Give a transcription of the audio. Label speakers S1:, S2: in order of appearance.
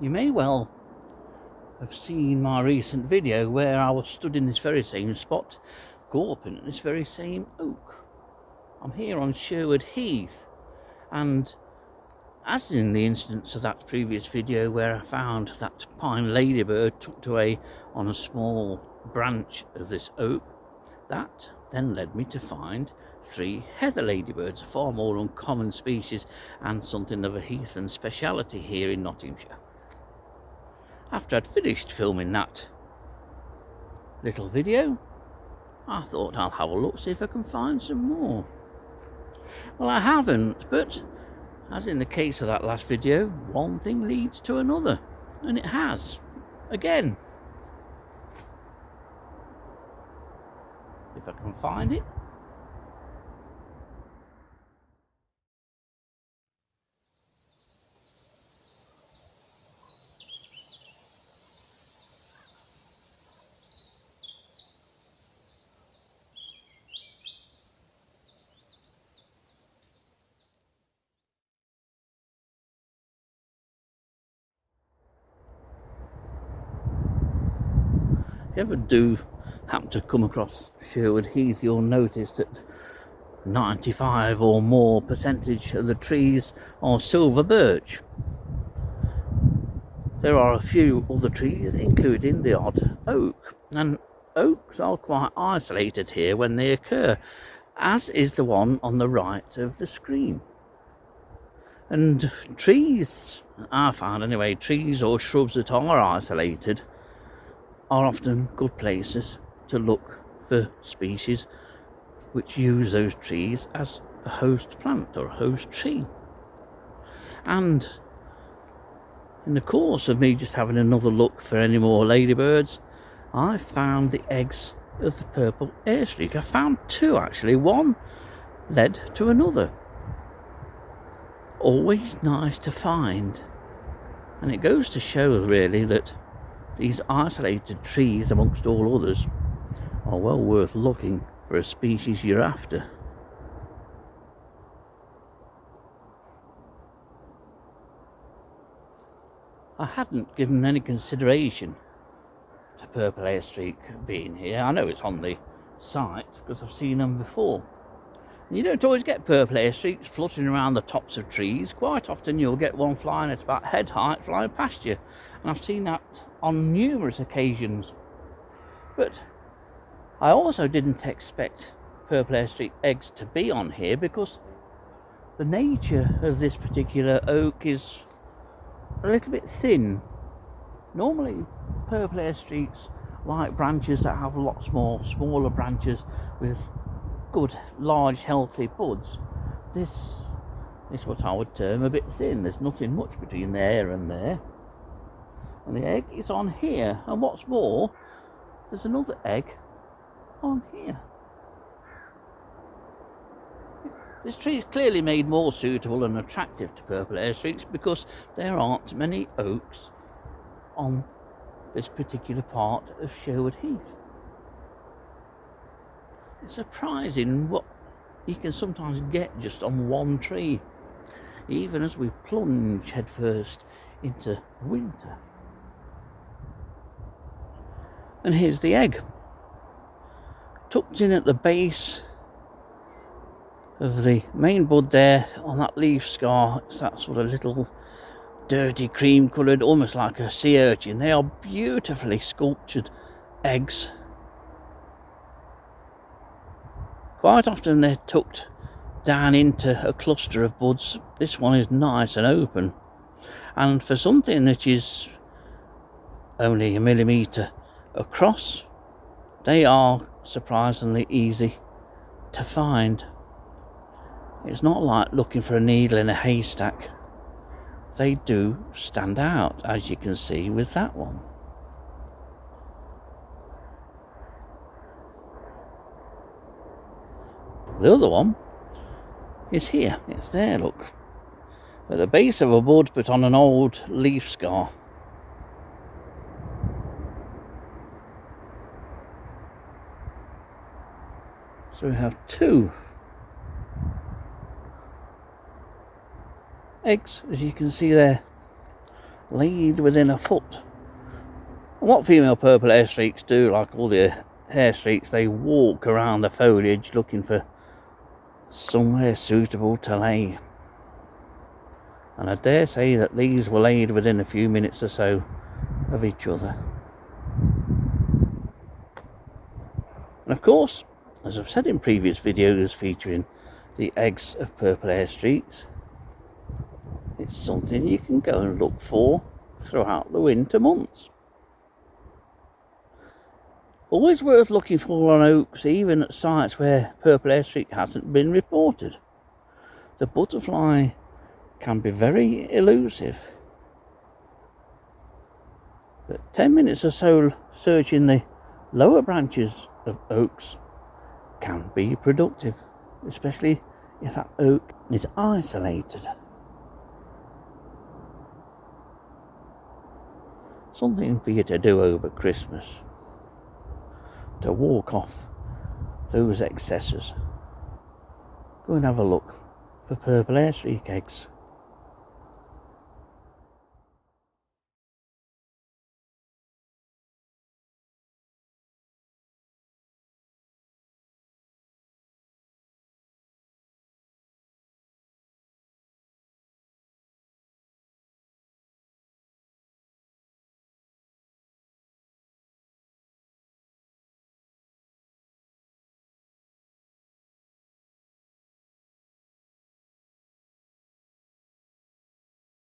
S1: You may well have seen my recent video where I was stood in this very same spot, gawping at this very same oak. I'm here on Sherwood Heath, and as in the instance of that previous video where I found that pine ladybird tucked away on a small branch of this oak, that then led me to find 3 heather ladybirds, a far more uncommon species and something of a heathland speciality here in Nottinghamshire. After I'd finished filming that little video, I thought I'll have a look, see if I can find some more. Well, I haven't, but as in the case of that last video, one thing leads to another, and it has, again. If I can find it. If you ever do happen to come across Sherwood Heath, you'll notice that 95 or more percentage of the trees are silver birch. There are a few other trees, including the odd oak, and oaks are quite isolated here when they occur, as is the one on the right of the screen. And trees, I found anyway, trees or shrubs that are isolated are often good places to look for species which use those trees as a host plant or a host tree. And in the course of me just having another look for any more ladybirds, I found the eggs of the purple hairstreak. I found 2 actually, one led to another. Always nice to find, and it goes to show really that these isolated trees, amongst all others, are well worth looking for a species you're after. I hadn't given any consideration to Purple Hairstreak being here. I know it's on the site because I've seen them before. And you don't always get Purple Hairstreaks fluttering around the tops of trees. Quite often you'll get one flying at about head height flying past you, and I've seen that on numerous occasions. But I also didn't expect Purple Hairstreak eggs to be on here because the nature of this particular oak is a little bit thin. Normally Purple Hairstreaks like branches that have lots more smaller branches with good large healthy buds. This is what I would term a bit thin. There's nothing much between there, and the egg is on here, and what's more, there's another egg on here. This tree is clearly made more suitable and attractive to Purple Hairstreaks because there aren't many oaks on this particular part of Sherwood Heath. It's surprising what you can sometimes get just on one tree, even as we plunge headfirst into winter. And here's the egg, tucked in at the base of the main bud there on that leaf scar. It's that sort of little dirty cream coloured, almost like a sea urchin. They are beautifully sculptured eggs. Quite often they're tucked down into a cluster of buds. This one is nice and open, and for something that is only 1 millimetre across, they are surprisingly easy to find. It's not like looking for a needle in a haystack. They do stand out, as you can see with that one. The other one is here. It's there, look, at the base of a bud but on an old leaf scar. So we have 2 eggs, as you can see there, laid within a foot. And what female purple hairstreaks do, like all the hairstreaks, they walk around the foliage looking for somewhere suitable to lay. And I dare say that these were laid within a few minutes or so of each other. And of course, as I've said in previous videos featuring the eggs of purple hairstreaks, it's something you can go and look for throughout the winter months. Always worth looking for on oaks, even at sites where purple hairstreak hasn't been reported. The butterfly can be very elusive, but 10 minutes or so searching the lower branches of oaks can be productive, especially if that oak is isolated. Something for you to do over Christmas, to walk off those excesses. Go and have a look for purple hairstreak eggs.